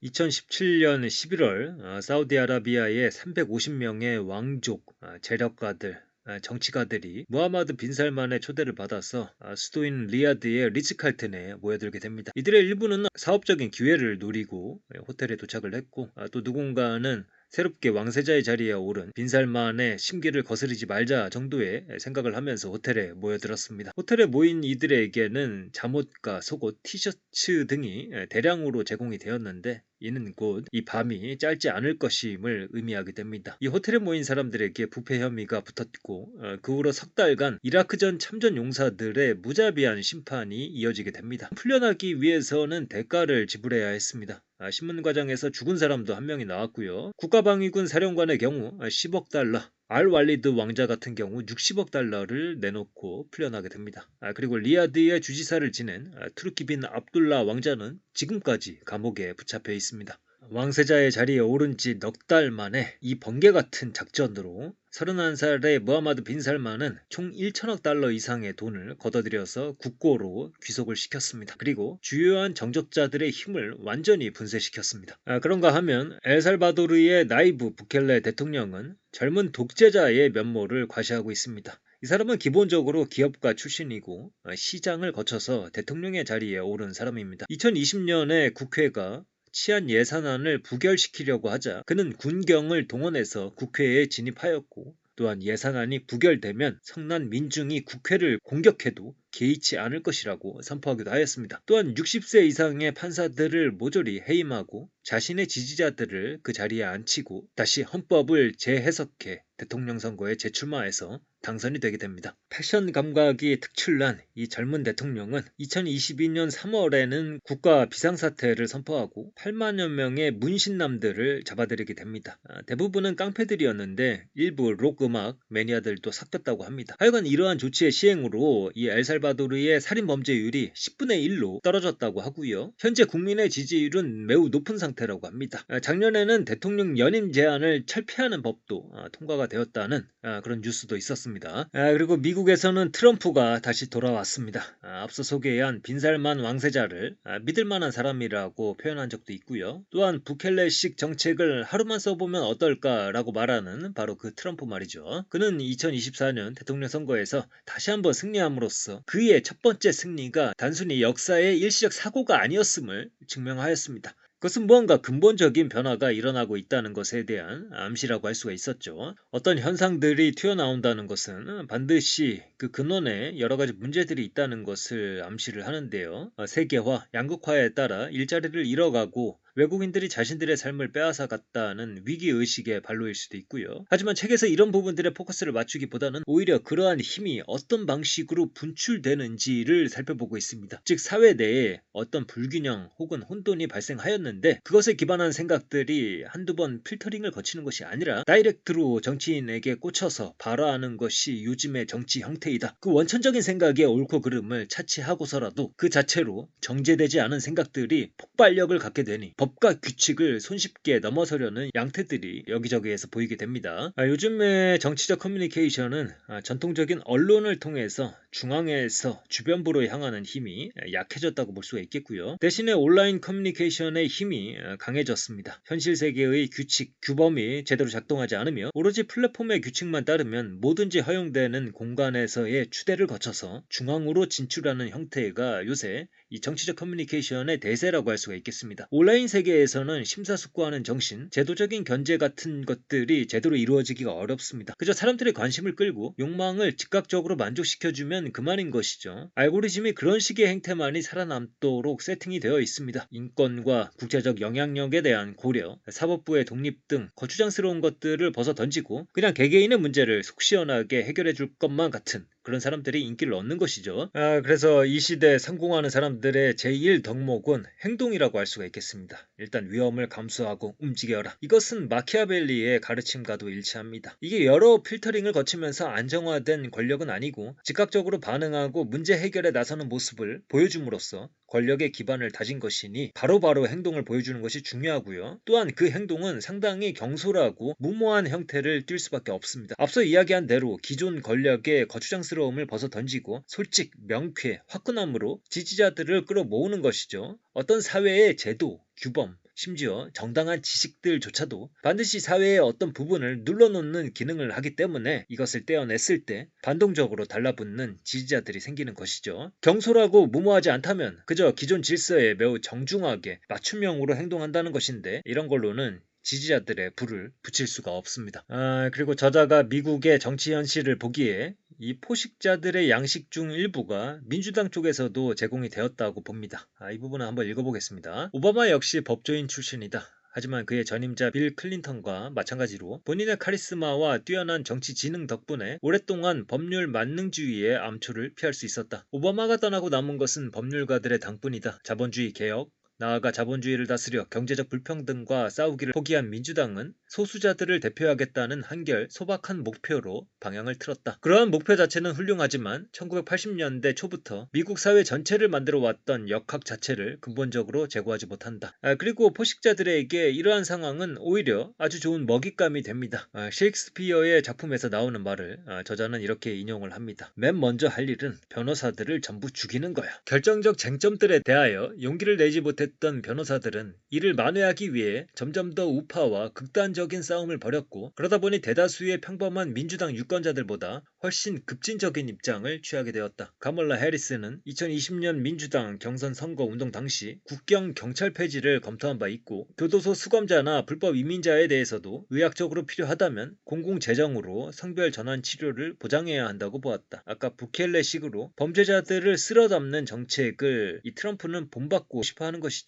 2017년 11월 사우디아라비아의 350명의 왕족 재력가들 정치가들이 무하마드 빈 살만의 초대를 받아서 수도인 리야드의 리츠칼튼에 모여들게 됩니다. 이들의 일부는 사업적인 기회를 노리고 호텔에 도착을 했고, 또 누군가는 새롭게 왕세자의 자리에 오른 빈살만의 심기를 거스르지 말자 정도의 생각을 하면서 호텔에 모여들었습니다. 호텔에 모인 이들에게는 잠옷과 속옷, 티셔츠 등이 대량으로 제공이 되었는데, 이는 곧 이 밤이 짧지 않을 것임을 의미하게 됩니다. 이 호텔에 모인 사람들에게 부패 혐의가 붙었고, 그 후로 석 달간 이라크전 참전 용사들의 무자비한 심판이 이어지게 됩니다. 풀려나기 위해서는 대가를 지불해야 했습니다. 신문 과정에서 죽은 사람도 한 명이 나왔고요. 국가방위군 사령관의 경우 10억 달러, 알 왈리드 왕자 같은 경우 60억 달러를 내놓고 풀려나게 됩니다. 그리고 리야드의 주지사를 지낸 투르키 빈 압둘라 왕자는 지금까지 감옥에 붙잡혀 있습니다. 왕세자의 자리에 오른 지 넉 달 만에 이 번개 같은 작전으로 31살의 무하마드 빈 살만은 총 1천억 달러 이상의 돈을 걷어들여서 국고로 귀속을 시켰습니다. 그리고 주요한 정적자들의 힘을 완전히 분쇄시켰습니다. 그런가 하면 엘살바도르의 나이브 부켈레 대통령은 젊은 독재자의 면모를 과시하고 있습니다. 이 사람은 기본적으로 기업가 출신이고 시장을 거쳐서 대통령의 자리에 오른 사람입니다. 2020년에 국회가 치안 예산안을 부결시키려고 하자 그는 군경을 동원해서 국회에 진입하였고, 또한 예산안이 부결되면 성난 민중이 국회를 공격해도 개의치 않을 것이라고 선포하기도 하였습니다. 또한 60세 이상의 판사들을 모조리 해임하고 자신의 지지자들을 그 자리에 앉히고 다시 헌법을 재해석해 대통령 선거에 재출마해서 당선이 되게 됩니다. 패션 감각이 특출난 이 젊은 대통령은 2022년 3월에는 국가 비상사태를 선포하고 8만여 명의 문신남들을 잡아들이게 됩니다. 대부분은 깡패들이었는데 일부 록 음악 매니아들도 섞였다고 합니다. 하여간 이러한 조치의 시행으로 이 엘살바도르의 살인 범죄율이 10분의 1로 떨어졌다고 하고요. 현재 국민의 지지율은 매우 높은 상태라고 합니다. 작년에는 대통령 연임 제한을 철폐하는 법도 통과가 되었다는 그런 뉴스도 있었습니다. 그리고 미국에서는 트럼프가 다시 돌아왔습니다. 앞서 소개한 빈살만 왕세자를 믿을만한 사람이라고 표현한 적도 있고요. 또한 부켈레식 정책을 하루만 써보면 어떨까라고 말하는 바로 그 트럼프 말이죠. 그는 2024년 대통령 선거에서 다시 한번 승리함으로써 그의 첫 번째 승리가 단순히 역사의 일시적 사고가 아니었음을 증명하였습니다. 그것은 무언가 근본적인 변화가 일어나고 있다는 것에 대한 암시라고 할 수가 있었죠. 어떤 현상들이 튀어나온다는 것은 반드시 그 근원에 여러 가지 문제들이 있다는 것을 암시를 하는데요. 세계화, 양극화에 따라 일자리를 잃어가고 외국인들이 자신들의 삶을 빼앗아갔다는 위기의식의 발로일 수도 있고요. 하지만 책에서 이런 부분들의 포커스를 맞추기보다는 오히려 그러한 힘이 어떤 방식으로 분출되는지를 살펴보고 있습니다. 즉 사회 내에 어떤 불균형 혹은 혼돈이 발생하였는데 그것에 기반한 생각들이 한두 번 필터링을 거치는 것이 아니라 다이렉트로 정치인에게 꽂혀서 발화하는 것이 요즘의 정치 형태이다. 그 원천적인 생각의 옳고 그름을 차치하고서라도 그 자체로 정제되지 않은 생각들이 폭발력을 갖게 되니 법과 규칙을 손쉽게 넘어서려는 양태들이 여기저기에서 보이게 됩니다. 요즘의 정치적 커뮤니케이션은 전통적인 언론을 통해서 중앙에서 주변부로 향하는 힘이 약해졌다고 볼 수가 있겠고요. 대신에 온라인 커뮤니케이션의 힘이 강해졌습니다. 현실 세계의 규칙, 규범이 제대로 작동하지 않으며 오로지 플랫폼의 규칙만 따르면 뭐든지 허용되는 공간에서의 추대를 거쳐서 중앙으로 진출하는 형태가 요새 이 정치적 커뮤니케이션의 대세라고 할 수가 있겠습니다. 온라인 세계에서는 심사숙고하는 정신, 제도적인 견제 같은 것들이 제대로 이루어지기가 어렵습니다. 그저 사람들의 관심을 끌고 욕망을 즉각적으로 만족시켜주면 그만인 것이죠. 알고리즘이 그런 식의 행태만이 살아남도록 세팅이 되어 있습니다. 인권과 국제적 영향력에 대한 고려, 사법부의 독립 등 거추장스러운 것들을 벗어던지고 그냥 개개인의 문제를 속 시원하게 해결해 줄 것만 같은 그런 사람들이 인기를 얻는 것이죠. 그래서 이 시대에 성공하는 사람들의 제1 덕목은 행동이라고 할 수가 있겠습니다. 일단 위험을 감수하고 움직여라. 이것은 마키아벨리의 가르침과도 일치합니다. 이게 여러 필터링을 거치면서 안정화된 권력은 아니고 즉각적으로 반응하고 문제 해결에 나서는 모습을 보여줌으로써 권력의 기반을 다진 것이니 바로바로 행동을 보여주는 것이 중요하고요. 또한 그 행동은 상당히 경솔하고 무모한 형태를 띨 수밖에 없습니다. 앞서 이야기한 대로 기존 권력의 거추장스러움을 벗어던지고 솔직, 명쾌, 화끈함으로 지지자들을 끌어모으는 것이죠. 어떤 사회의 제도, 규범, 심지어 정당한 지식들조차도 반드시 사회의 어떤 부분을 눌러놓는 기능을 하기 때문에 이것을 떼어냈을 때 반동적으로 달라붙는 지지자들이 생기는 것이죠. 경솔하고 무모하지 않다면 그저 기존 질서에 매우 정중하게 맞춤형으로 행동한다는 것인데 이런 걸로는 지지자들의 불을 붙일 수가 없습니다. 그리고 저자가 미국의 정치 현실을 보기에 이 포식자들의 양식 중 일부가 민주당 쪽에서도 제공이 되었다고 봅니다. 이 부분은 한번 읽어보겠습니다. 오바마 역시 법조인 출신이다. 하지만 그의 전임자 빌 클린턴과 마찬가지로 본인의 카리스마와 뛰어난 정치 지능 덕분에 오랫동안 법률 만능주의의 암초를 피할 수 있었다. 오바마가 떠나고 남은 것은 법률가들의 당뿐이다. 자본주의 개혁, 나아가 자본주의를 다스려 경제적 불평등과 싸우기를 포기한 민주당은 소수자들을 대표하겠다는 한결 소박한 목표로 방향을 틀었다. 그러한 목표 자체는 훌륭하지만 1980년대 초부터 미국 사회 전체를 만들어 왔던 역학 자체를 근본적으로 제고하지 못한다. 그리고 포식자들에게 이러한 상황은 오히려 아주 좋은 먹잇감이 됩니다. 셰익스피어의 작품에서 나오는 말을 저자는 이렇게 인용을 합니다. 맨 먼저 할 일은 변호사들을 전부 죽이는 거야. 결정적 쟁점들에 대하여 용기를 내지 못했던 변호사들은 이를 만회하기 위해 점점 더 우파와 극단적인 싸움을 벌였고 그러다 보니 대다수의 평범한 민주당 유권자들보다 훨씬 급진적인 입장을 취하게 되었다. 카멀라 해리스는 2020년 민주당 경선 선거 운동 당시 국경 경찰 폐지를 검토한 바 있고 교도소 수감자나 불법 이민자에 대해서도 의학적으로 필요하다면 공공재정으로 성별 전환 치료를 보장해야 한다고 보았다. 아까 부켈레식으로 범죄자들을 쓸어담는 정책을 이 트럼프는 본받고 싶어하는 것이죠.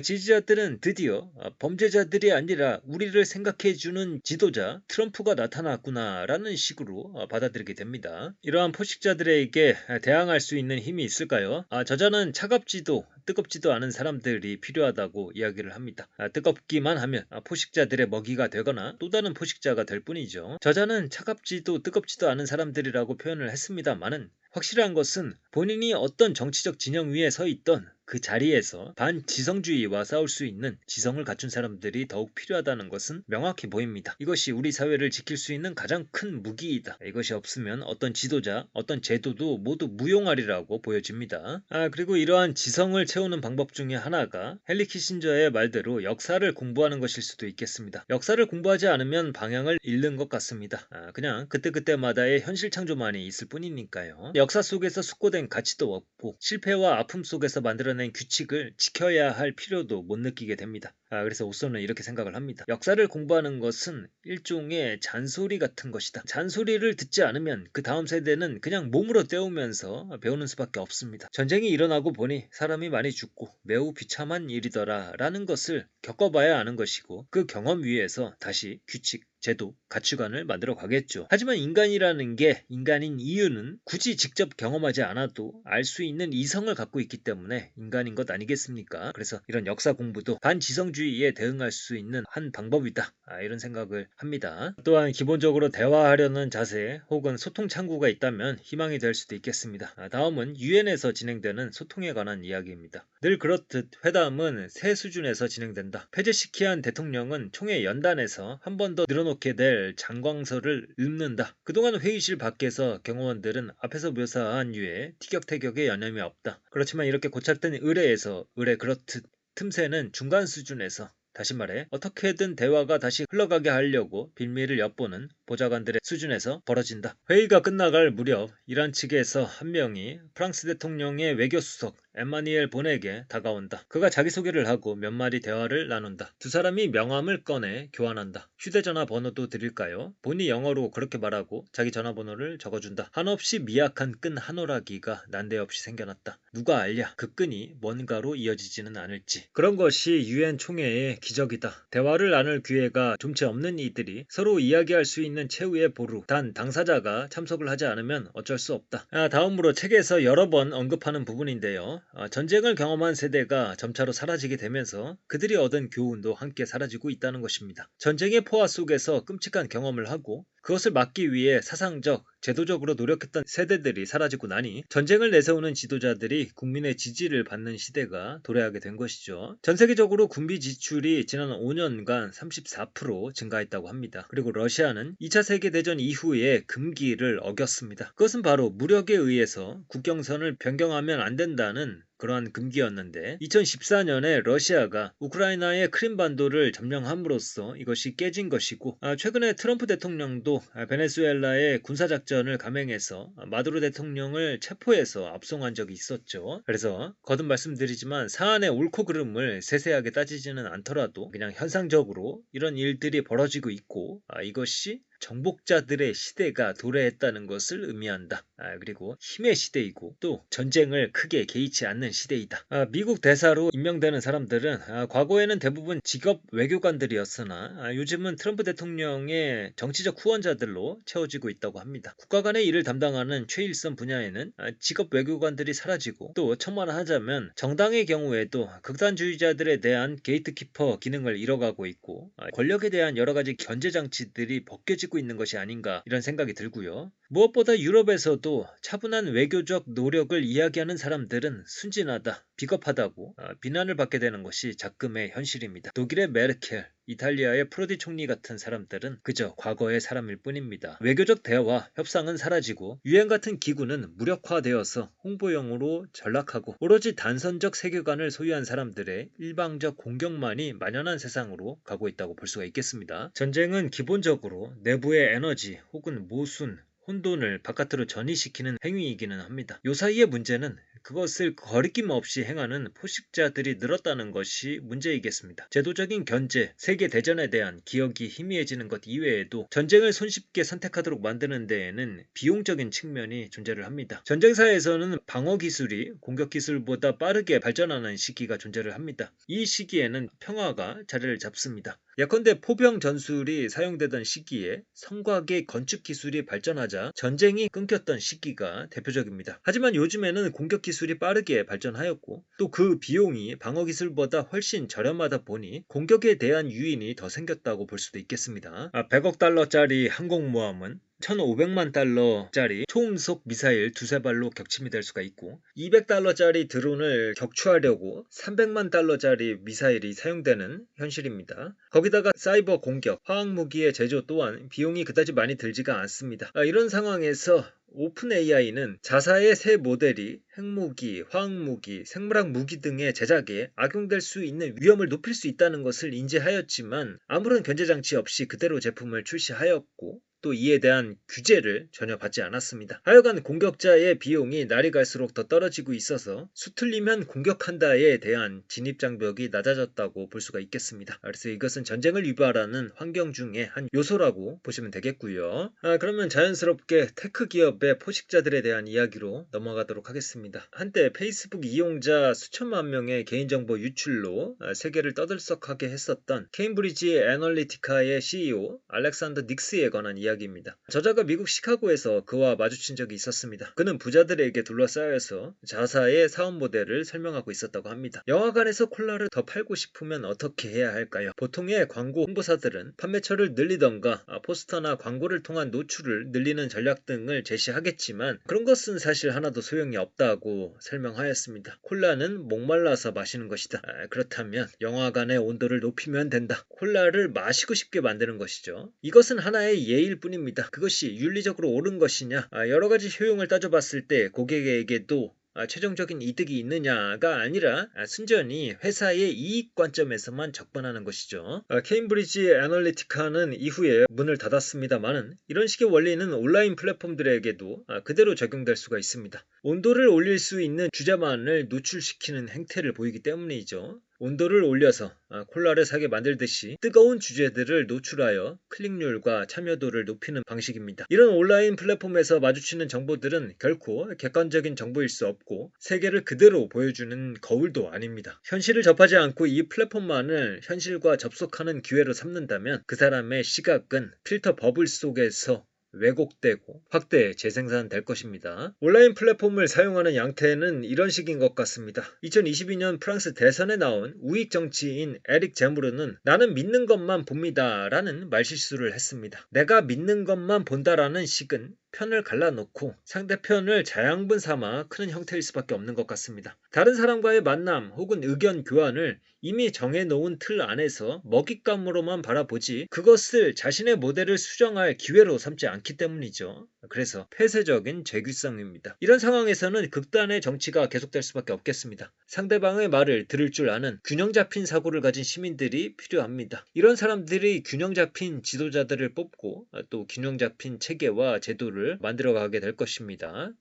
지지자들은 드디어 범죄자들이 아니라 우리를 생각해주는 지도자 트럼프가 나타났구나 라는 식으로 받아들이게 됩니다. 이러한 포식자들에게 대항할 수 있는 힘이 있을까요? 저자는 차갑지도 뜨겁지도 않은 사람들이 필요하다고 이야기를 합니다. 뜨겁기만 하면 포식자들의 먹이가 되거나 또 다른 포식자가 될 뿐이죠. 저자는 차갑지도 뜨겁지도 않은 사람들이라고 표현을 했습니다만은 확실한 것은 본인이 어떤 정치적 진영 위에 서 있던 그 자리에서 반지성주의와 싸울 수 있는 지성을 갖춘 사람들이 더욱 필요하다는 것은 명확히 보입니다. 이것이 우리 사회를 지킬 수 있는 가장 큰 무기이다. 이것이 없으면 어떤 지도자, 어떤 제도도 모두 무용하리라고 보여집니다. 그리고 이러한 지성을 채우는 방법 중에 하나가 헨리 키신저의 말대로 역사를 공부하는 것일 수도 있겠습니다. 역사를 공부하지 않으면 방향을 잃는 것 같습니다. 그냥 그때그때마다의 현실 창조만이 있을 뿐이니까요. 역사 속에서 숙고된 가치도 없고 실패와 아픔 속에서 만들어낸 규칙을 지켜야 할 필요도 못 느끼게 됩니다. 그래서 오소는 이렇게 생각을 합니다. 역사를 공부하는 것은 일종의 잔소리 같은 것이다. 잔소리를 듣지 않으면 그 다음 세대는 그냥 몸으로 때우면서 배우는 수밖에 없습니다. 전쟁이 일어나고 보니 사람이 많이 죽고 매우 비참한 일이더라 라는 것을 겪어봐야 아는 것이고 그 경험 위에서 다시 규칙, 제도, 가치관을 만들어 가겠죠. 하지만 인간이라는 게 인간인 이유는 굳이 직접 경험하지 않아도 알 수 있는 이성을 갖고 있기 때문에 인간인 것 아니겠습니까? 그래서 이런 역사 공부도 반지성주의에 대응할 수 있는 한 방법이다. 이런 생각을 합니다. 또한 기본적으로 대화하려는 자세 혹은 소통 창구가 있다면 희망이 될 수도 있겠습니다. 다음은 유엔에서 진행되는 소통에 관한 이야기입니다. 늘 그렇듯 회담은 새 수준에서 진행된다. 패제시키한 대통령은 총회 연단에서 한 번 더 늘어놓게 될 장광설을 읊는다. 그동안 회의실 밖에서 경호원들은 앞에서 묘사한 유의 티격태격에 여념이 없다. 그렇지만 이렇게 고착된 의례에서 의례 그렇듯 틈새는 중간 수준에서 다시 말해 어떻게든 대화가 다시 흘러가게 하려고 빌미를 엿보는 보좌관들의 수준에서 벌어진다. 회의가 끝나갈 무렵 이란 측에서 한 명이 프랑스 대통령의 외교수석 에마니엘 본에게 다가온다. 그가 자기소개를 하고 몇 마디 대화를 나눈다. 두 사람이 명함을 꺼내 교환한다. 휴대전화 번호도 드릴까요? 본이 영어로 그렇게 말하고 자기 전화번호를 적어준다. 한없이 미약한 끈 한 오라기가 난데없이 생겨났다. 누가 알랴 그 끈이 뭔가로 이어지지는 않을지. 그런 것이 유엔 총회의 기적이다. 대화를 나눌 기회가 좀채 없는 이들이 서로 이야기할 수 있는 최후의 보루. 단 당사자가 참석을 하지 않으면 어쩔 수 없다. 다음으로 책에서 여러 번 언급하는 부분인데요. 전쟁을 경험한 세대가 점차로 사라지게 되면서 그들이 얻은 교훈도 함께 사라지고 있다는 것입니다. 전쟁의 포화 속에서 끔찍한 경험을 하고 그것을 막기 위해 사상적, 제도적으로 노력했던 세대들이 사라지고 나니 전쟁을 내세우는 지도자들이 국민의 지지를 받는 시대가 도래하게 된 것이죠. 전 세계적으로 군비 지출이 지난 5년간 34% 증가했다고 합니다. 그리고 러시아는 2차 세계대전 이후에 금기를 어겼습니다. 그것은 바로 무력에 의해서 국경선을 변경하면 안 된다는 그러한 금기였는데 2014년에 러시아가 우크라이나의 크림반도를 점령함으로써 이것이 깨진 것이고 최근에 트럼프 대통령도 베네수엘라의 군사작전을 감행해서 마두로 대통령을 체포해서 압송한 적이 있었죠. 그래서 거듭 말씀드리지만 사안의 옳고 그름을 세세하게 따지지는 않더라도 그냥 현상적으로 이런 일들이 벌어지고 있고 이것이 정복자들의 시대가 도래했다는 것을 의미한다. 그리고 힘의 시대이고 또 전쟁을 크게 개의치 않는 시대이다. 미국 대사로 임명되는 사람들은 과거에는 대부분 직업 외교관들이었으나 요즘은 트럼프 대통령의 정치적 후원자들로 채워지고 있다고 합니다. 국가 간의 일을 담당하는 최일선 분야에는 직업 외교관들이 사라지고 또 첨언하자면 정당의 경우에도 극단주의자들에 대한 게이트키퍼 기능을 잃어가고 있고 권력에 대한 여러 가지 견제 장치들이 벗겨지고 있는 것이 아닌가 이런 생각이 들고요. 무엇보다 유럽에서도 차분한 외교적 노력을 이야기하는 사람들은 순진하다, 비겁하다고 비난을 받게 되는 것이 작금의 현실입니다. 독일의 메르켈, 이탈리아의 프로디 총리 같은 사람들은 그저 과거의 사람일 뿐입니다. 외교적 대화, 협상은 사라지고 유엔 같은 기구는 무력화되어서 홍보용으로 전락하고 오로지 단선적 세계관을 소유한 사람들의 일방적 공격만이 만연한 세상으로 가고 있다고 볼 수가 있겠습니다. 전쟁은 기본적으로 내부의 에너지 혹은 모순, 혼돈을 바깥으로 전이시키는 행위이기는 합니다. 요 사이의 문제는 그것을 거리낌 없이 행하는 포식자들이 늘었다는 것이 문제이겠습니다. 제도적인 견제, 세계대전에 대한 기억이 희미해지는 것 이외에도 전쟁을 손쉽게 선택하도록 만드는 데에는 비용적인 측면이 존재를 합니다. 전쟁사에서는 방어기술이 공격기술보다 빠르게 발전하는 시기가 존재를 합니다. 이 시기에는 평화가 자리를 잡습니다. 예컨대 포병 전술이 사용되던 시기에 성곽의 건축 기술이 발전하자 전쟁이 끊겼던 시기가 대표적입니다. 하지만 요즘에는 공격 기술이 빠르게 발전하였고 또 그 비용이 방어 기술보다 훨씬 저렴하다 보니 공격에 대한 유인이 더 생겼다고 볼 수도 있겠습니다. 100억 달러짜리 항공모함은 1,500만 달러짜리 초음속 미사일 두세 발로 격침이 될 수가 있고 200달러짜리 드론을 격추하려고 300만 달러짜리 미사일이 사용되는 현실입니다. 거기다가 사이버 공격, 화학무기의 제조 또한 비용이 그다지 많이 들지가 않습니다. 이런 상황에서 오픈 AI는 자사의 새 모델이 핵무기, 화학무기, 생물학 무기 등의 제작에 악용될 수 있는 위험을 높일 수 있다는 것을 인지하였지만 아무런 견제장치 없이 그대로 제품을 출시하였고 또 이에 대한 규제를 전혀 받지 않았습니다. 하여간 공격자의 비용이 날이 갈수록 더 떨어지고 있어서 수틀리면 공격한다에 대한 진입장벽이 낮아졌다고 볼 수가 있겠습니다. 그래서 이것은 전쟁을 유발하는 환경 중에 한 요소라고 보시면 되겠고요. 그러면 자연스럽게 테크 기업의 포식자들에 대한 이야기로 넘어가도록 하겠습니다. 한때 페이스북 이용자 수천만 명의 개인정보 유출로 세계를 떠들썩하게 했었던 케임브리지 애널리티카의 CEO 알렉산더 닉스에 관한 이야기입니다. 저자가 미국 시카고에서 그와 마주친 적이 있었습니다. 그는 부자들에게 둘러싸여서 자사의 사업 모델을 설명하고 있었다고 합니다. 영화관에서 콜라를 더 팔고 싶으면 어떻게 해야 할까요? 보통의 광고 홍보사들은 판매처를 늘리던가 포스터나 광고를 통한 노출을 늘리는 전략 등을 제시하겠지만 그런 것은 사실 하나도 소용이 없다고 설명하였습니다. 콜라는 목말라서 마시는 것이다. 그렇다면 영화관의 온도를 높이면 된다. 콜라를 마시고 싶게 만드는 것이죠. 이것은 하나의 예일 뿐입니다. 그것이 윤리적으로 옳은 것이냐 여러 가지 효용을 따져봤을 때 고객에게도 최종적인 이득이 있느냐가 아니라 순전히 회사의 이익 관점에서만 접근하는 것이죠. 케임브리지 애널리티카는 이후에 문을 닫았습니다만 이런 식의 원리는 온라인 플랫폼들에게도 그대로 적용될 수가 있습니다. 온도를 올릴 수 있는 주자만을 노출시키는 행태를 보이기 때문이죠. 온도를 올려서 콜라를 사게 만들듯이 뜨거운 주제들을 노출하여 클릭률과 참여도를 높이는 방식입니다. 이런 온라인 플랫폼에서 마주치는 정보들은 결코 객관적인 정보일 수 없고 세계를 그대로 보여주는 거울도 아닙니다. 현실을 접하지 않고 이 플랫폼만을 현실과 접속하는 기회로 삼는다면 그 사람의 시각은 필터 버블 속에서 왜곡되고 확대 재생산될 것입니다. 온라인 플랫폼을 사용하는 양태는 이런 식인 것 같습니다. 2022년 프랑스 대선에 나온 우익 정치인 에릭 제무르는 나는 믿는 것만 봅니다 라는 말실수를 했습니다. 내가 믿는 것만 본다라는 식은 편을 갈라놓고 상대편을 자양분 삼아 크는 형태일 수밖에 없는 것 같습니다. 다른 사람과의 만남 혹은 의견 교환을 이미 정해놓은 틀 안에서 먹잇감으로만 바라보지 그것을 자신의 모델을 수정할 기회로 삼지 않기 때문이죠. 그래서 폐쇄적인 재규성입니다. 이런 상황에서는 극단의 정치가 계속될 수밖에 없겠습니다. 상대방의 말을 들을 줄 아는 균형 잡힌 사고를 가진 시민들이 필요합니다. 이런 사람들이 균형 잡힌 지도자들을 뽑고 또 균형 잡힌 체계와 제도를 만들어가게 될 것입니다.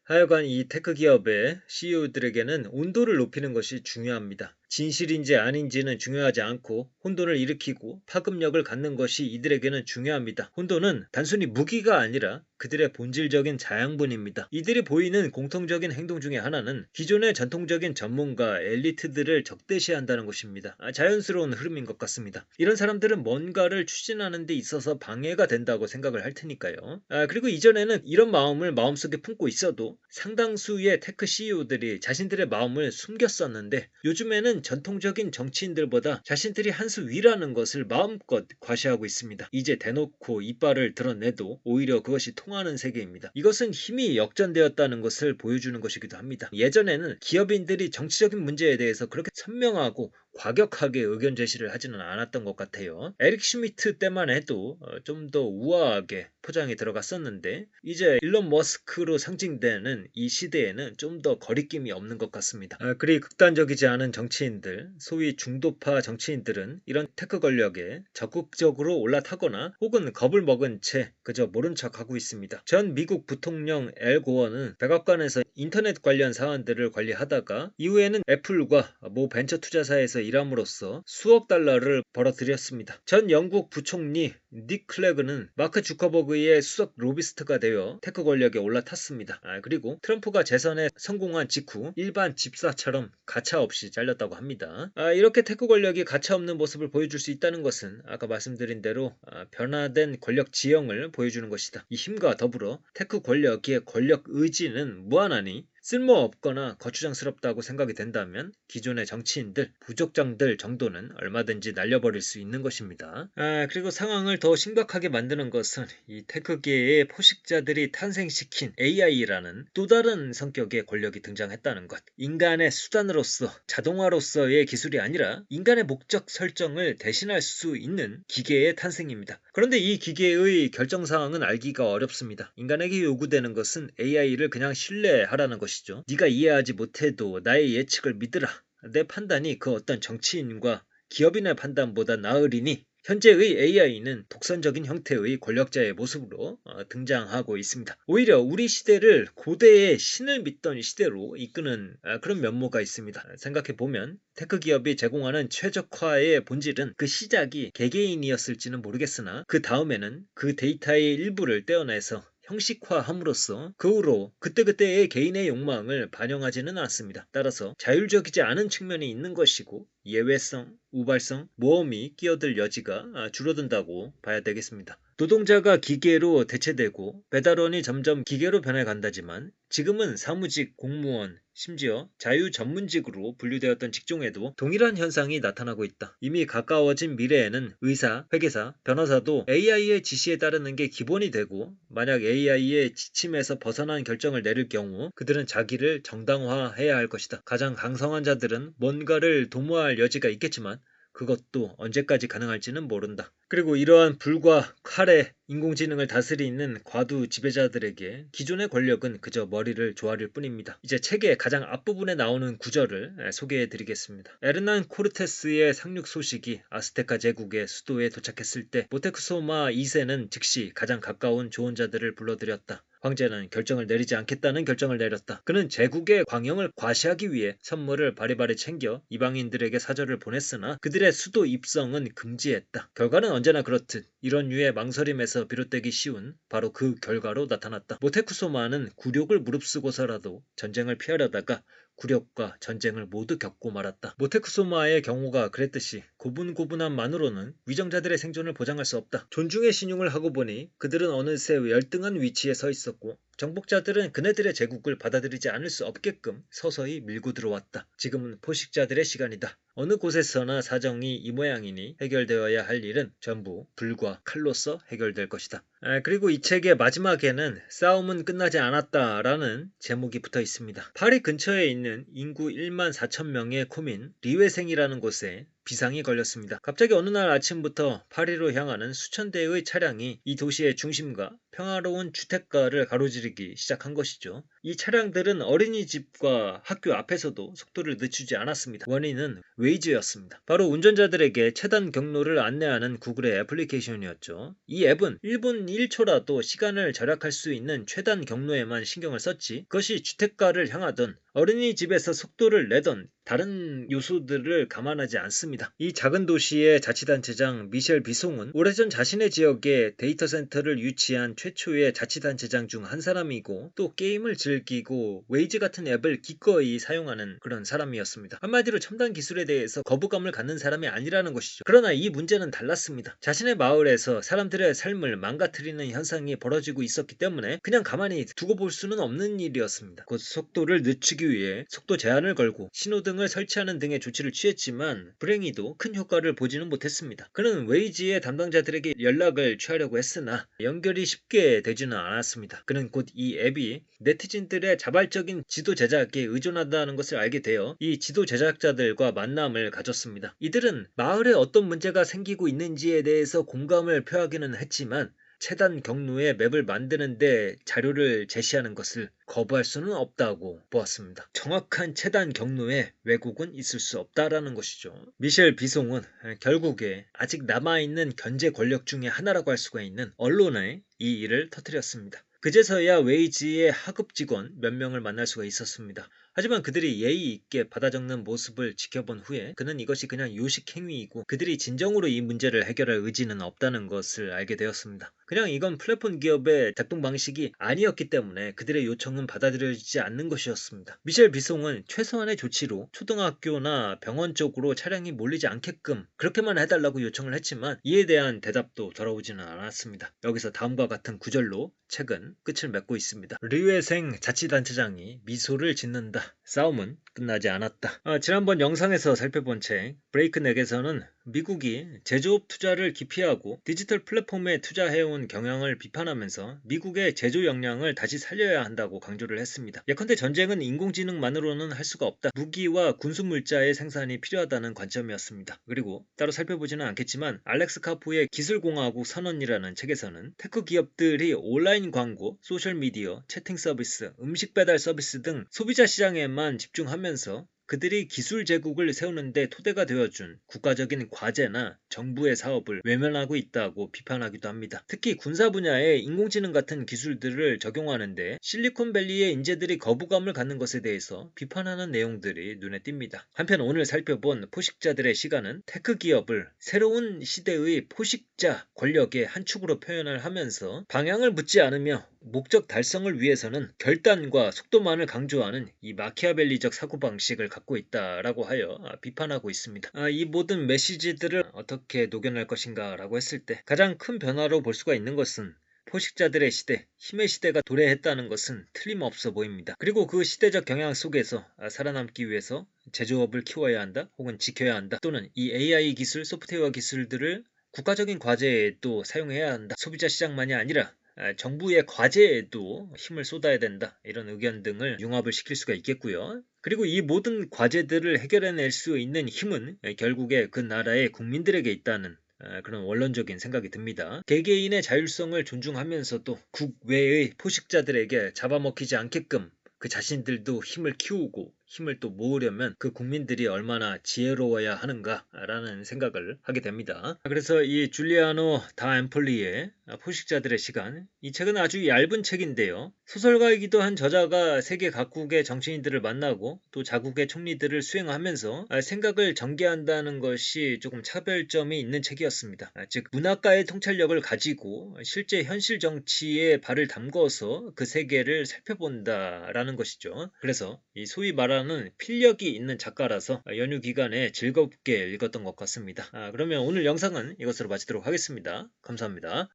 하여간 이 테크 기업의 CEO들에게는 온도를 높이는 것이 중요합니다. 진실인지 아닌지는 중요하지 않고 혼돈을 일으키고 파급력을 갖는 것이 이들에게는 중요합니다. 혼돈은 단순히 무기가 아니라 그들의 본질적인 자양분입니다. 이들이 보이는 공통적인 행동 중에 하나는 기존의 전통적인 전문가 엘리트들을 적대시한다는 것입니다. 자연스러운 흐름인 것 같습니다. 이런 사람들은 뭔가를 추진하는 데 있어서 방해가 된다고 생각을 할 테니까요. 그리고 이전에는 이런 마음을 마음속에 품고 있어도 상당수의 테크 CEO들이 자신들의 마음을 숨겼었는데 요즘에는 전통적인 정치인들보다 자신들이 한 수 위라는 것을 마음껏 과시하고 있습니다. 이제 대놓고 이빨을 드러내도 오히려 그것이 통하는 세계입니다. 이것은 힘이 역전되었다는 것을 보여주는 것이기도 합니다. 예전에는 기업인들이 정치적인 문제에 대해서 그렇게 선명하고 과격하게 의견 제시를 하지는 않았던 것 같아요. 에릭 슈미트 때만 해도 좀 더 우아하게 포장이 들어갔었는데 이제 일론 머스크로 상징되는 이 시대에는 좀 더 거리낌이 없는 것 같습니다. 그리 극단적이지 않은 정치인들, 소위 중도파 정치인들은 이런 테크 권력에 적극적으로 올라타거나 혹은 겁을 먹은 채 그저 모른 척하고 있습니다. 전 미국 부통령 엘 고어는 백악관에서 인터넷 관련 사안들을 관리하다가 이후에는 애플과 모 벤처 투자사에서 일함으로써 수억 달러를 벌어들였습니다. 전 영국 부총리 닉 클레그는 마크 주커버그의 수석 로비스트가 되어 테크 권력에 올라탔습니다. 그리고 트럼프가 재선에 성공한 직후 일반 집사처럼 가차없이 잘렸다고 합니다. 이렇게 테크 권력이 가차없는 모습을 보여줄 수 있다는 것은 아까 말씀드린 대로 변화된 권력 지형을 보여주는 것이다. 이 힘과 더불어 테크 권력의 권력 의지는 무한하니 쓸모없거나 거추장스럽다고 생각이 된다면 기존의 정치인들, 부족장들 정도는 얼마든지 날려버릴 수 있는 것입니다. 그리고 상황을 더 심각하게 만드는 것은 이 테크계의 포식자들이 탄생시킨 AI라는 또 다른 성격의 권력이 등장했다는 것. 인간의 수단으로서, 자동화로서의 기술이 아니라 인간의 목적 설정을 대신할 수 있는 기계의 탄생입니다. 그런데 이 기계의 결정사항은 알기가 어렵습니다. 인간에게 요구되는 것은 AI를 그냥 신뢰하라는 것이죠. 네가 이해하지 못해도 나의 예측을 믿으라. 내 판단이 그 어떤 정치인과 기업인의 판단보다 나으리니 현재의 AI는 독선적인 형태의 권력자의 모습으로 등장하고 있습니다. 오히려 우리 시대를 고대의 신을 믿던 시대로 이끄는 그런 면모가 있습니다. 생각해보면 테크 기업이 제공하는 최적화의 본질은 그 시작이 개개인이었을지는 모르겠으나 그 다음에는 그 데이터의 일부를 떼어내서 형식화함으로써 그 후로 그때그때의 개인의 욕망을 반영하지는 않습니다. 따라서 자율적이지 않은 측면이 있는 것이고 예외성, 우발성, 모험이 끼어들 여지가 줄어든다고 봐야 되겠습니다. 노동자가 기계로 대체되고 배달원이 점점 기계로 변해간다지만 지금은 사무직, 공무원, 심지어 자유전문직으로 분류되었던 직종에도 동일한 현상이 나타나고 있다. 이미 가까워진 미래에는 의사, 회계사, 변호사도 AI의 지시에 따르는 게 기본이 되고 만약 AI의 지침에서 벗어난 결정을 내릴 경우 그들은 자기를 정당화해야 할 것이다. 가장 강성한 자들은 뭔가를 도모할 여지가 있겠지만 그것도 언제까지 가능할지는 모른다. 그리고 이러한 불과 칼에 인공지능을 다스리는 과두 지배자들에게 기존의 권력은 그저 머리를 조아릴 뿐입니다. 이제 책의 가장 앞부분에 나오는 구절을 소개해 드리겠습니다. 에르난 코르테스의 상륙 소식이 아스테카 제국의 수도에 도착했을 때 모테크소마 2세는 즉시 가장 가까운 조언자들을 불러들였다. 황제는 결정을 내리지 않겠다는 결정을 내렸다. 그는 제국의 광영을 과시하기 위해 선물을 바리바리 챙겨 이방인들에게 사절을 보냈으나 그들의 수도 입성은 금지했다. 결과는 언제나 그렇듯 이런 류의 망설임에서 비롯되기 쉬운 바로 그 결과로 나타났다. 모테쿠소마는 굴욕을 무릅쓰고서라도 전쟁을 피하려다가 굴욕과 전쟁을 모두 겪고 말았다. 모테쿠소마의 경우가 그랬듯이 고분고분함만으로는 위정자들의 생존을 보장할 수 없다. 존중의 신용을 하고 보니 그들은 어느새 열등한 위치에 서 있었고 정복자들은 그네들의 제국을 받아들이지 않을 수 없게끔 서서히 밀고 들어왔다. 지금은 포식자들의 시간이다. 어느 곳에서나 사정이 이 모양이니 해결되어야 할 일은 전부 불과 칼로서 해결될 것이다. 그리고 이 책의 마지막에는 싸움은 끝나지 않았다라는 제목이 붙어 있습니다. 파리 근처에 있는 인구 1만 4천 명의 코민 리웨생이라는 곳에 비상이 걸렸습니다. 갑자기 어느 날 아침부터 파리로 향하는 수천 대의 차량이 이 도시의 중심과 평화로운 주택가를 가로지르기 시작한 것이죠. 이 차량들은 어린이집과 학교 앞에서도 속도를 늦추지 않았습니다. 원인은 웨이즈였습니다. 바로 운전자들에게 최단 경로를 안내하는 구글의 애플리케이션이었죠. 이 앱은 1분 1초라도 시간을 절약할 수 있는 최단 경로에만 신경을 썼지, 그것이 주택가를 향하던 어린이집에서 속도를 내던 다른 요소들을 감안하지 않습니다. 이 작은 도시의 자치단체장 미셸 비송은 오래전 자신의 지역에 데이터 센터를 유치한 최초의 자치단체장 중 한 사람이고, 또 게임을 즐기고 웨이즈 같은 앱을 기꺼이 사용하는 그런 사람이었습니다. 한마디로 첨단 기술에 대해서 거부감을 갖는 사람이 아니라는 것이죠. 그러나 이 문제는 달랐습니다. 자신의 마을에서 사람들의 삶을 망가뜨리는 현상이 벌어지고 있었기 때문에 그냥 가만히 두고 볼 수는 없는 일이었습니다. 곧 속도를 늦추기 위해 속도 제한을 걸고 신호등을 설치하는 등의 조치를 취했지만 불행히도 큰 효과를 보지는 못했습니다. 그는 웨이즈의 담당자들에게 연락을 취하려고 했으나 연결이 쉽게 되지는 않았습니다. 그는 곧 이 앱이 네티즌들의 자발적인 지도 제작에 의존한다는 것을 알게 되어 이 지도 제작자들과 만남을 가졌습니다. 이들은 마을에 어떤 문제가 생기고 있는지에 대해서 공감을 표하기는 했지만 최단 경로의 맵을 만드는데 자료를 제시하는 것을 거부할 수는 없다고 보았습니다. 정확한 최단 경로에 왜곡은 있을 수 없다라는 것이죠. 미셸 비송은 결국에 아직 남아있는 견제 권력 중에 하나라고 할 수가 있는 언론에 이 일을 터뜨렸습니다. 그제서야 웨이즈의 하급 직원 몇 명을 만날 수가 있었습니다. 하지만 그들이 예의 있게 받아 적는 모습을 지켜본 후에 그는 이것이 그냥 요식 행위이고 그들이 진정으로 이 문제를 해결할 의지는 없다는 것을 알게 되었습니다. 그냥 이건 플랫폼 기업의 작동 방식이 아니었기 때문에 그들의 요청은 받아들여지지 않는 것이었습니다. 미셸 비송은 최소한의 조치로 초등학교나 병원 쪽으로 차량이 몰리지 않게끔 그렇게만 해달라고 요청을 했지만 이에 대한 대답도 돌아오지는 않았습니다. 여기서 다음과 같은 구절로 책은 끝을 맺고 있습니다. 리웨생 자치단체장이 미소를 짓는다. 싸움은 끝나지 않았다. 지난번 영상에서 살펴본 책 브레이크넥에서는 미국이 제조업 투자를 기피하고 디지털 플랫폼에 투자해온 경향을 비판하면서 미국의 제조 역량을 다시 살려야 한다고 강조를 했습니다. 예컨대 전쟁은 인공지능만으로는 할 수가 없다. 무기와 군수물자의 생산이 필요하다는 관점이었습니다. 그리고 따로 살펴보지는 않겠지만 알렉스 카프의 기술공화국 선언이라는 책에서는 테크 기업들이 온라인 광고, 소셜미디어, 채팅 서비스, 음식 배달 서비스 등 소비자 시장에만 집중하면서 그들이 기술 제국을 세우는데 토대가 되어준 국가적인 과제나 정부의 사업을 외면하고 있다고 비판하기도 합니다. 특히 군사 분야에 인공지능 같은 기술들을 적용하는데 실리콘밸리의 인재들이 거부감을 갖는 것에 대해서 비판하는 내용들이 눈에 띕니다. 한편 오늘 살펴본 포식자들의 시간은 테크 기업을 새로운 시대의 포식자 권력의 한 축으로 표현을 하면서 방향을 묻지 않으며 목적 달성을 위해서는 결단과 속도만을 강조하는 이 마키아벨리적 사고방식을 갖고 있다라고 하여 비판하고 있습니다. 이 모든 메시지들을 어떻게 녹여낼 것인가 라고 했을 때 가장 큰 변화로 볼 수가 있는 것은 포식자들의 시대, 힘의 시대가 도래했다는 것은 틀림없어 보입니다. 그리고 그 시대적 경향 속에서 살아남기 위해서 제조업을 키워야 한다, 혹은 지켜야 한다, 또는 이 AI 기술, 소프트웨어 기술들을 국가적인 과제에도 사용해야 한다. 소비자 시장만이 아니라 정부의 과제에도 힘을 쏟아야 된다. 이런 의견 등을 융합을 시킬 수가 있겠고요. 그리고 이 모든 과제들을 해결해낼 수 있는 힘은 결국에 그 나라의 국민들에게 있다는 그런 원론적인 생각이 듭니다. 개개인의 자율성을 존중하면서도 국외의 포식자들에게 잡아먹히지 않게끔 그 자신들도 힘을 키우고 힘을 또 모으려면 그 국민들이 얼마나 지혜로워야 하는가라는 생각을 하게 됩니다. 그래서 이 줄리아노 다 엠폴리의 포식자들의 시간, 이 책은 아주 얇은 책인데요. 소설가이기도 한 저자가 세계 각국의 정치인들을 만나고 또 자국의 총리들을 수행하면서 생각을 전개한다는 것이 조금 차별점이 있는 책이었습니다. 즉 문학가의 통찰력을 가지고 실제 현실 정치에 발을 담궈서 그 세계를 살펴본다라는 것이죠. 그래서 이 소위 말하는 필력이 있는 작가라서 연휴 기간에 즐겁게 읽었던 것 같습니다. 그러면 오늘 영상은 이것으로 마치도록 하겠습니다. 감사합니다.